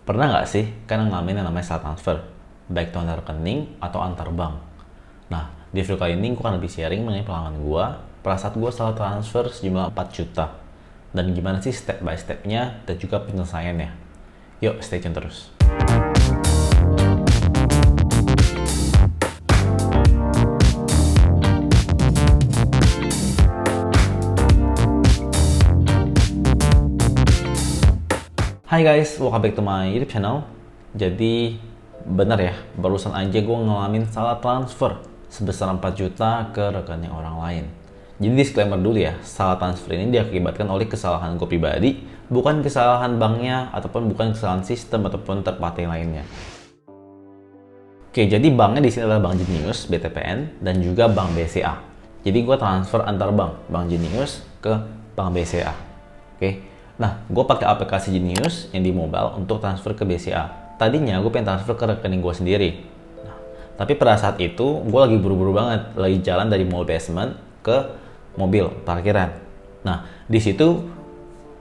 Pernah nggak sih kan ngalamin yang namanya salah transfer, baik itu antar rekening atau antar bank? Nah, di video kali ini gue akan lebih sharing mengenai pengalaman gue pada saat gue salah transfer sejumlah 4 juta. Dan gimana sih step by stepnya dan juga penyelesaiannya. Yuk, stay tune terus. Hai guys, welcome back to my YouTube channel. Jadi bener ya, barusan aja gue ngalamin salah transfer sebesar 4 juta ke rekening orang lain. Jadi disclaimer dulu ya, salah transfer ini diakibatkan oleh kesalahan gue pribadi, bukan kesalahan banknya ataupun bukan kesalahan sistem ataupun third party lainnya. Oke, jadi banknya di sini adalah Bank Jenius, BTPN, dan juga Bank BCA. Jadi gue transfer antar Bank Jenius ke Bank BCA. Oke. Nah, gue pakai aplikasi Jenius yang di mobile untuk transfer ke BCA. Tadinya gue pengen transfer ke rekening gue sendiri. Nah, tapi pada saat itu gue lagi buru-buru banget, lagi jalan dari mall basement ke mobil parkiran. Nah, di situ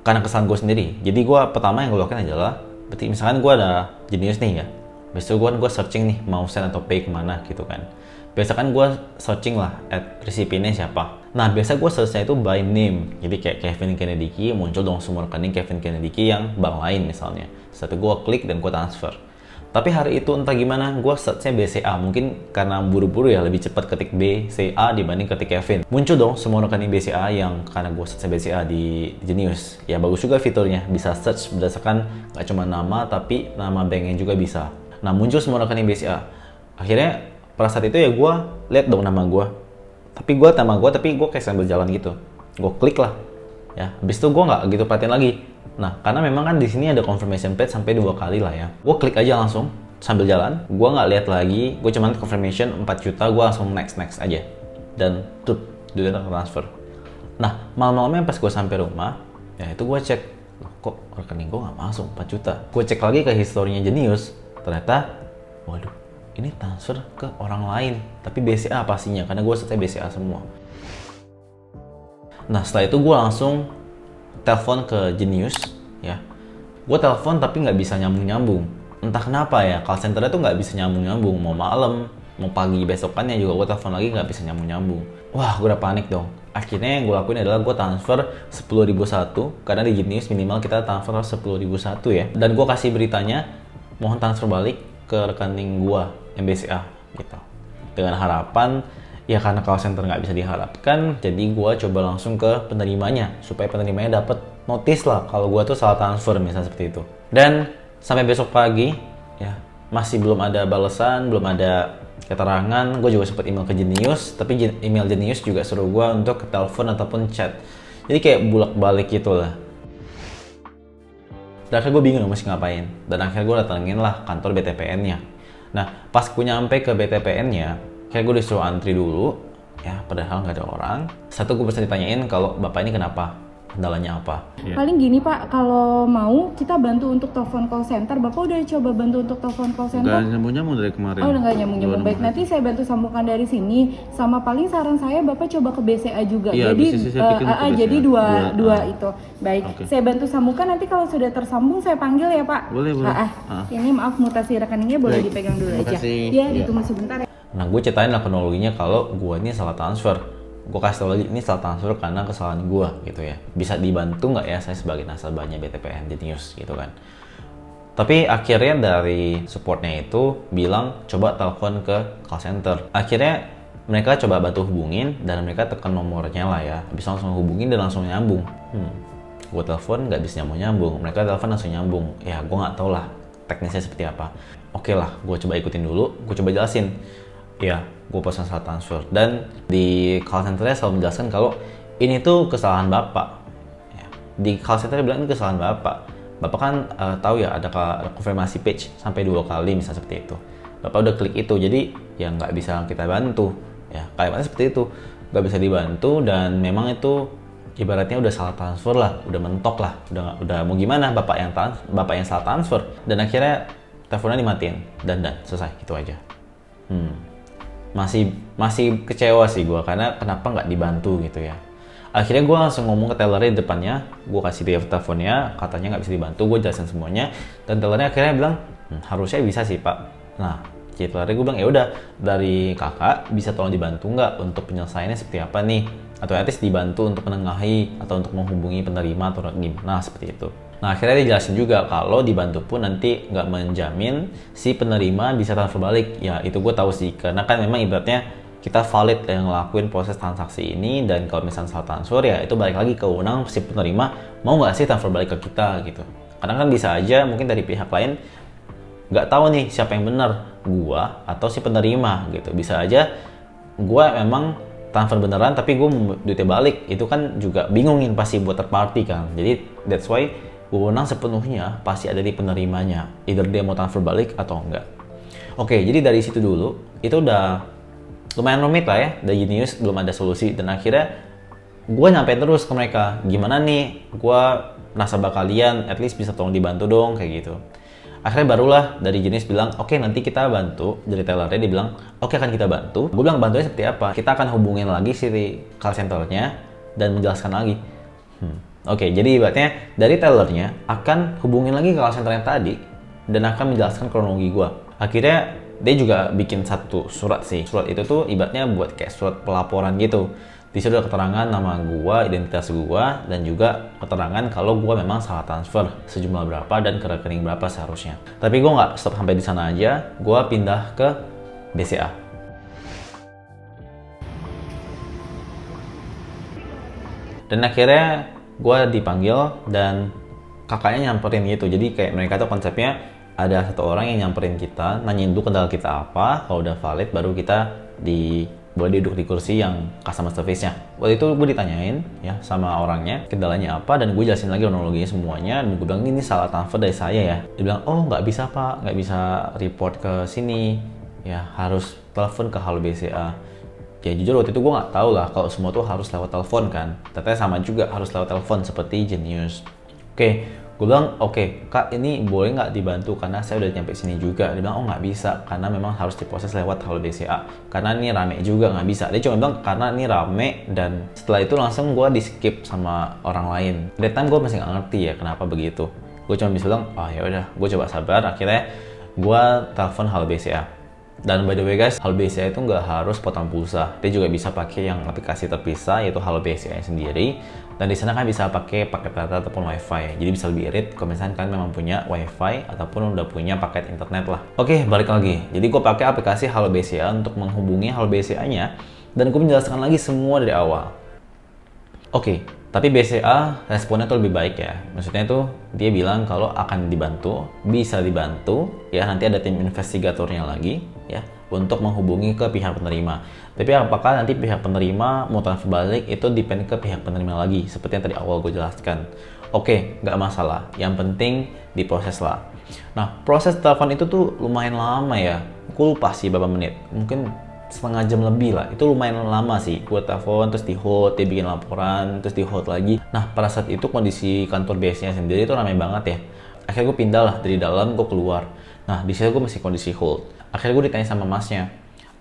karena kesalahan gue sendiri. Jadi gue pertama yang gue lakukan adalah, berarti misalkan gue ada Jenius nih ya. Habis itu gue searching nih mau send atau pay kemana gitu kan. Biasa kan gue searching lah at resipiennya siapa. Nah biasa gue searchnya itu by name. Jadi kayak Kevin Kennedy muncul dong semua rekening Kevin Kennedy yang bank lain misalnya. Setelah itu gue klik dan gue transfer. Tapi hari itu entah gimana gue searchnya BCA. Mungkin karena buru-buru ya lebih cepat ketik BCA dibanding ketik Kevin. Muncul dong semua rekening BCA yang karena gue searchnya BCA di Genius. Ya bagus juga fiturnya. Bisa search berdasarkan gak cuma nama tapi nama banknya juga bisa. Nah muncul semua rekening BCA. Akhirnya pada saat itu ya gue lihat dong nama gue. Tapi gue kayak sambil jalan gitu. Gue klik lah. Ya, habis itu gue nggak gitu perhatiin lagi. Nah, karena memang kan di sini ada confirmation page sampai 2 kali lah ya. Gue klik aja langsung sambil jalan. Gue nggak lihat lagi. Gue cuma confirmation 4 juta. Gue langsung next aja. Dan tuh, duitnya transfer. Nah, malam-malamnya pas gue sampai rumah, ya itu gue cek. Loh, kok rekening gue nggak masuk 4 juta. Gue cek lagi ke historinya Jenius. Ternyata, waduh, ini transfer ke orang lain, tapi BCA pastinya, karena gue setel BCA semua. Nah setelah itu gue langsung telepon ke Jenius, ya. Gue telepon tapi nggak bisa nyambung. Entah kenapa ya, call centernya tuh nggak bisa nyambung. Mau malam, mau pagi besokannya juga gue telepon lagi nggak bisa nyambung. Wah, gue udah panik dong. Akhirnya yang gue lakuin adalah gue transfer 10.001, karena di Jenius minimal kita transfer 10.001 ya. Dan gue kasih beritanya, mohon transfer balik ke rekening gua yang BCA gitu. Dengan harapan ya karena call center nggak bisa diharapkan, jadi gua coba langsung ke penerimanya supaya penerimanya dapat notice lah kalau gua tuh salah transfer misalnya seperti itu. Dan sampai besok pagi ya masih belum ada balasan, belum ada keterangan. Gue juga sempat email ke Jenius, tapi email Jenius juga suruh gua untuk telepon ataupun chat. Jadi kayak bulak-balik gitu lah. Dan akhirnya gue bingung mesti ngapain. Dan akhirnya gue datengin lah kantor BTPN-nya. Nah, pas gue nyampe ke BTPN-nya, kayak gue disuruh antri dulu. Ya, padahal nggak ada orang. Satu gue bisa ditanyain kalau bapak ini kenapa, kendalanya apa. Paling gini Pak, kalau mau kita bantu untuk telepon call center. Bapak udah coba bantu untuk telepon call center? Nggak nyambung-nyambung dari kemarin. Oh, udah nggak nyambung-nyambung. Baik, nanti saya bantu sambungkan dari sini. Sama paling saran saya Bapak coba ke BCA juga. Iya, jadi jadi dua itu. Baik, okay. Saya bantu sambungkan, nanti kalau sudah tersambung saya panggil ya Pak. Boleh. Ini maaf, mutasi rekeningnya boleh dipegang dulu aja. Ya, ditunggu sebentar ya. Nah, gue ceritain lah kronologinya kalau gue ini salah transfer. Gue kasih tau lagi, ini salah transfer karena kesalahan gue gitu ya. Bisa dibantu nggak ya saya sebagai nasabahnya BTPN Jenius gitu kan. Tapi akhirnya dari supportnya itu bilang coba telepon ke call center. Akhirnya mereka coba bantu hubungin dan mereka tekan nomornya lah ya. Bisa langsung hubungin dan langsung nyambung. Gue telepon nggak bisa nyambung. Mereka telepon langsung nyambung. Ya gue nggak tahu lah teknisnya seperti apa. Oke lah, gue coba ikutin dulu. Gue coba jelasin. Ya, gue pesan salah transfer. Dan di call centernya selalu menjelaskan kalau ini tuh kesalahan bapak. Ya, di call centernya bilang ini kesalahan bapak. Bapak kan tahu ya ada konfirmasi page sampai 2 kali misalnya seperti itu. Bapak udah klik itu, jadi ya nggak bisa kita bantu. Ya, kalimatnya seperti itu, nggak bisa dibantu dan memang itu ibaratnya udah salah transfer lah, udah mentok lah, udah mau gimana bapak yang salah transfer. Dan akhirnya teleponnya dimatiin dan selesai gitu aja. Masih kecewa sih gue karena kenapa nggak dibantu gitu ya. Akhirnya gue langsung ngomong ke tellernya di depannya, gue kasih dia teleponnya, katanya nggak bisa dibantu, gue jelasin semuanya, dan tellernya akhirnya bilang, harusnya bisa sih pak. Nah, si tellernya gue bilang, ya udah, dari kakak bisa tolong dibantu nggak untuk penyelesaiannya seperti apa nih? Atau at least dibantu untuk menengahi atau untuk menghubungi penerima atau gimana seperti itu. Nah, akhirnya dia jelasin juga kalau dibantu pun nanti nggak menjamin si penerima bisa transfer balik. Ya, itu gue tahu sih, karena kan memang ibaratnya kita valid yang ngelakuin proses transaksi ini, dan kalau misalnya salah transfer ya itu balik lagi ke wewenang si penerima mau nggak sih transfer balik ke kita gitu. Karena kan bisa aja mungkin dari pihak lain nggak tahu nih siapa yang benar, gua atau si penerima gitu. Bisa aja gua memang transfer beneran tapi gua mau duitnya balik, itu kan juga bingungin pasti buat third party kan. Jadi that's why wewenang sepenuhnya pasti ada di penerimanya, either dia mau transfer balik atau enggak. Oke, jadi dari situ dulu itu udah lumayan rumit lah ya, dari Genius belum ada solusi, dan akhirnya gue nyampein terus ke mereka, gimana nih, gue nasabah kalian, at least bisa tolong dibantu dong, kayak gitu. Akhirnya barulah dari Genius bilang, oke, nanti kita bantu. Dari tellernya dia bilang, oke, akan kita bantu. Gue bilang bantunya seperti apa, kita akan hubungin lagi si call centernya dan menjelaskan lagi. Oke, jadi ibaratnya dari tellernya akan hubungin lagi ke call center yang tadi dan akan menjelaskan kronologi gue. Akhirnya dia juga bikin satu surat sih. Surat itu tuh ibaratnya buat kayak surat pelaporan gitu. Di situ ada keterangan nama gua, identitas gua, dan juga keterangan kalau gua memang salah transfer sejumlah berapa dan ke rekening berapa seharusnya. Tapi gua nggak stop sampai di sana aja. Gua pindah ke BCA. Dan akhirnya gua dipanggil dan kakaknya nyamperin gitu. Jadi kayak mereka tuh konsepnya ada satu orang yang nyamperin kita, nanyain dulu kendala kita apa, kalau udah valid baru kita boleh duduk di kursi yang customer service-nya. Waktu itu gue ditanyain ya sama orangnya kendalanya apa, dan gue jelasin lagi kronologinya semuanya, dan gue bilang ini salah transfer dari saya ya. Dia bilang, oh nggak bisa pak, nggak bisa report ke sini, ya harus telepon ke Halo BCA. Ya jujur waktu itu gue nggak tahu lah kalau semua tuh harus lewat telepon kan, ternyata sama juga harus lewat telepon seperti Genius. Oke. Gue bilang, oke, kak ini boleh nggak dibantu karena saya udah nyampe sini juga. Dia bilang, oh nggak bisa karena memang harus diproses lewat Halo BCA. Karena ini rame juga, nggak bisa. Dia cuma bilang karena ini rame, dan setelah itu langsung gue di skip sama orang lain. That time gue masih nggak ngerti ya kenapa begitu. Gue cuma bisa bilang, oh ya udah, gue coba sabar. Akhirnya gue telepon Halo BCA. Dan by the way guys, Halo BCA itu nggak harus potong pulsa. Dia juga bisa pakai yang aplikasi terpisah, yaitu Halo BCA sendiri. Dan di sana kan bisa pakai paket data ataupun wifi. Jadi bisa lebih irit kalau misalnya kalian memang punya wifi ataupun udah punya paket internet lah. Oke, balik lagi. Jadi gue pakai aplikasi Halo BCA untuk menghubungi Halo BCA-nya. Dan gue menjelaskan lagi semua dari awal. Oke, tapi BCA responnya tuh lebih baik ya. Maksudnya tuh dia bilang kalau akan dibantu, bisa dibantu ya, nanti ada tim investigatornya lagi ya untuk menghubungi ke pihak penerima. Tapi apakah nanti pihak penerima mau transfer balik itu depend ke pihak penerima lagi, seperti yang tadi awal gue jelaskan. Oke, nggak masalah, yang penting diproses lah. Nah, proses telepon itu tuh lumayan lama ya, gue lupa sih berapa menit, mungkin setengah jam lebih lah. Itu lumayan lama sih, gue telepon terus di hold, dia bikin laporan terus di hold lagi. Nah, pada saat itu kondisi kantor BSnya sendiri itu ramai banget ya. Akhirnya gue pindah lah dari dalam, gue keluar. Nah, di situ gue masih kondisi hold. Akhirnya gue ditanya sama masnya,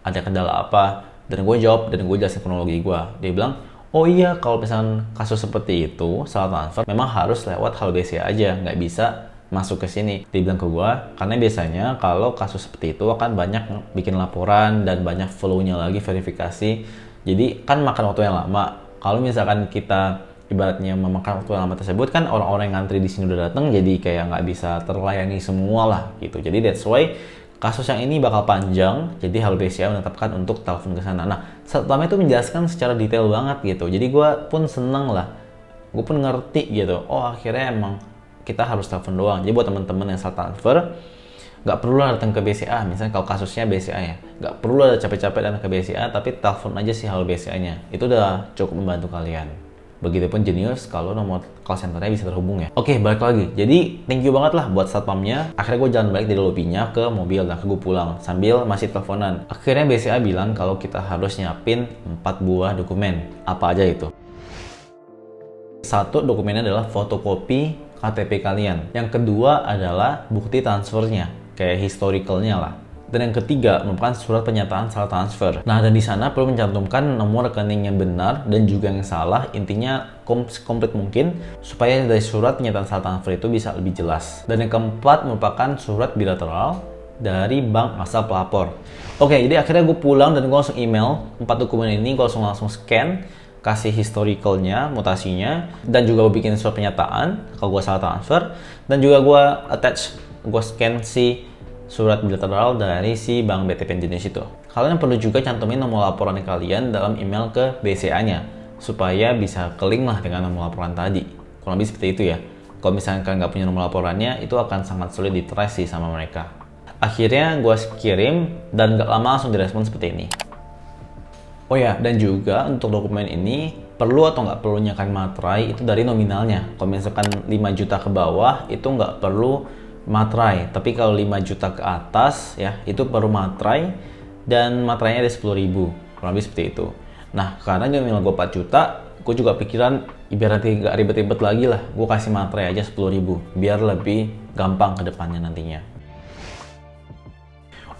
ada kendala apa? Dan gue jawab, dan gue jelasin kronologi gue. Dia bilang, oh iya, kalau misalnya kasus seperti itu, salah transfer, memang harus lewat Halo BCA aja, nggak bisa masuk ke sini. Dia bilang ke gue, karena biasanya kalau kasus seperti itu akan banyak bikin laporan dan banyak flow-nya lagi, verifikasi. Jadi kan makan waktu yang lama. Kalau misalkan kita ibaratnya memakan waktu yang lama tersebut, kan orang-orang yang ngantri di sini udah datang, jadi kayak nggak bisa terlayani semua lah gitu. Jadi that's why kasus yang ini bakal panjang, jadi Halo BCA menetapkan untuk telepon ke sana. Nah, setelahnya itu menjelaskan secara detail banget gitu. Jadi gue pun seneng lah, gue pun ngerti gitu. Oh akhirnya emang kita harus telepon doang. Jadi buat teman-teman yang salah transfer, nggak perlu datang ke BCA. Misalnya kalau kasusnya BCA ya, nggak perlu ada capek-capek datang ke BCA, tapi telepon aja si Halo BCA-nya. Itu udah cukup membantu kalian. Begitupun Genius kalau nomor call centernya bisa terhubung ya. Oke, balik lagi. Jadi thank you banget lah buat satpamnya. Akhirnya gue jalan balik dari lobbynya ke mobil dan gue pulang sambil masih teleponan. Akhirnya BCA bilang kalau kita harus nyiapin 4 buah dokumen. Apa aja itu? Satu, dokumennya adalah fotokopi KTP kalian. Yang kedua adalah bukti transfernya, kayak historicalnya lah. Dan yang ketiga merupakan surat pernyataan salah transfer. Nah, dan di sana perlu mencantumkan nomor rekening yang benar dan juga yang salah, intinya komplit mungkin supaya dari surat pernyataan salah transfer itu bisa lebih jelas. Dan yang keempat merupakan surat bilateral dari bank asal pelapor. Oke, jadi akhirnya gue pulang dan gue langsung email 4 dokumen ini, gue langsung scan, kasih historicalnya, mutasinya, dan juga gue bikin surat pernyataan kalau gue salah transfer, dan juga gue scan si surat bilateral dari si bank BTP jenis itu. Kalian perlu juga cantumin nomor laporan kalian dalam email ke BCA-nya supaya bisa kelink lah dengan nomor laporan tadi. Kurang lebih seperti itu ya. Kalau misalnya kalian nggak punya nomor laporannya, itu akan sangat sulit di-trace sih sama mereka. Akhirnya gue kirim dan gak lama langsung direspon seperti ini. Oh ya, dan juga untuk dokumen ini perlu atau nggak perlunya kan materai itu dari nominalnya. Kalau misalkan 5 juta ke bawah itu nggak perlu materai, tapi kalau 5 juta ke atas ya itu perlu materai, dan materainya ada 10.000, kurang lebih seperti itu. Nah, karena nominal gue 4 juta, gue juga pikiran ibaratnya nggak ribet-ribet lagi lah, gue kasih materai aja 10.000 biar lebih gampang ke depannya nantinya.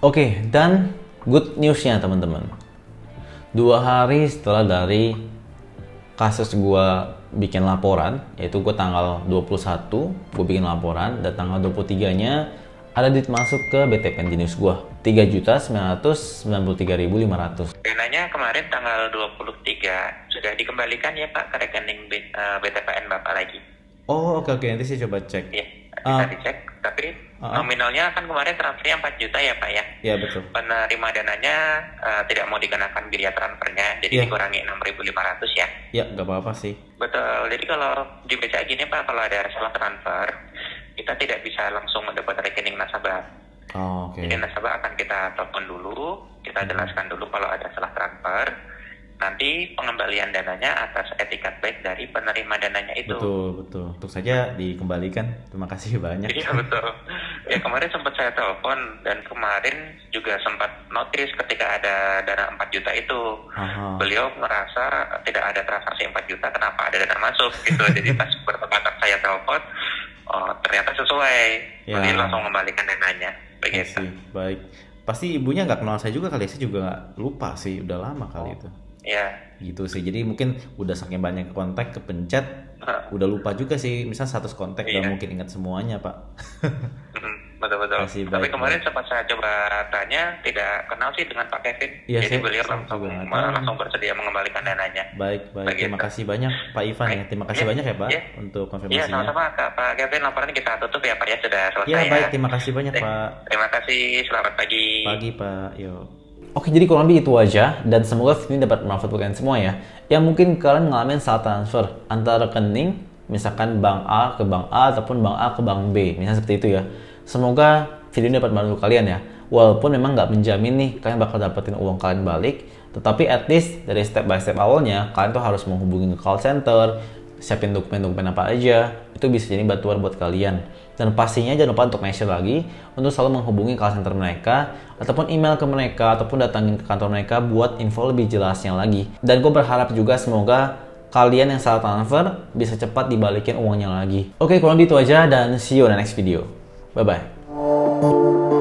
Oke, dan good newsnya teman-teman, 2 hari setelah dari kasus gue bikin laporan, yaitu gue tanggal 21 gue bikin laporan, dan tanggal 23-nya ada duit masuk ke BTP jenis gue 3.993.500. Dananya kemarin tanggal 23 sudah dikembalikan ya Pak ke rekening BTPN Bapak lagi. Oh oke, nanti saya coba cek. Iya, bisa dicek. Tapi nominalnya kan kemarin transfernya 4 juta ya Pak ya? Iya betul. Penerima dananya tidak mau dikenakan biaya transfernya, jadi dikurangi 6.500 ya? Iya, nggak apa-apa sih. Betul, jadi kalau di BCA gini Pak, kalau ada salah transfer, kita tidak bisa langsung mendapat rekening nasabah. Oh, oke. Jadi nasabah akan kita telepon dulu, kita jelaskan dulu kalau ada salah transfer. Nanti pengembalian dananya atas etikat baik dari penerima dananya itu. Betul. Untuk saja dikembalikan. Terima kasih banyak. Iya betul. Ya kemarin sempat saya telepon, dan kemarin juga sempat notice ketika ada dana 4 juta itu. Aha. Beliau merasa tidak ada transaksi 4 juta, kenapa ada dana masuk gitu. Jadi pas bertepatan saya telepon, ternyata sesuai. Ya. Beliau langsung mengembalikan dananya. Begitu. Baik. Pasti ibunya nggak kenal saya juga kali, saya juga nggak lupa sih, udah lama kali itu. Ya. Gitu sih, jadi mungkin udah saking banyak kontak kepencet, udah lupa juga sih, misal 100 kontak nggak mungkin ingat semuanya Pak. Betul. Masih Tapi baik, kemarin sempat saya coba tanya, tidak kenal sih dengan Pak Kevin. Iya, jadi beliau saya langsung bersedia mengembalikan dananya. Baik. Terima kasih banyak Pak Ivan ya. Terima kasih banyak ya Pak untuk konfirmasinya. Iya, sama-sama Pak Kevin, laporan kita tutup ya Pak ya, sudah selesai ya. ya. Baik, terima kasih banyak Pak. Terima kasih, selamat pagi. Pagi Pak, yuk. Oke, jadi kurang lebih itu aja, dan semoga video ini dapat bermanfaat buat kalian semua ya. Yang mungkin kalian ngalamin salah transfer antara rekening, misalkan bank A ke bank A ataupun bank A ke bank B, misalnya seperti itu ya. Semoga video ini dapat membantu kalian ya. Walaupun memang nggak menjamin nih kalian bakal dapetin uang kalian balik, tetapi at least dari step by step awalnya kalian tuh harus menghubungi ke call center, siapin dokumen-dokumen apa aja, itu bisa jadi bantuan buat kalian. Dan pastinya jangan lupa untuk mention lagi untuk selalu menghubungi call center mereka, ataupun email ke mereka, ataupun datangin ke kantor mereka buat info lebih jelasnya lagi. Dan gue berharap juga semoga kalian yang salah transfer bisa cepat dibalikin uangnya lagi. Oke, kurang lebih itu aja, dan see you on the next video. Bye-bye.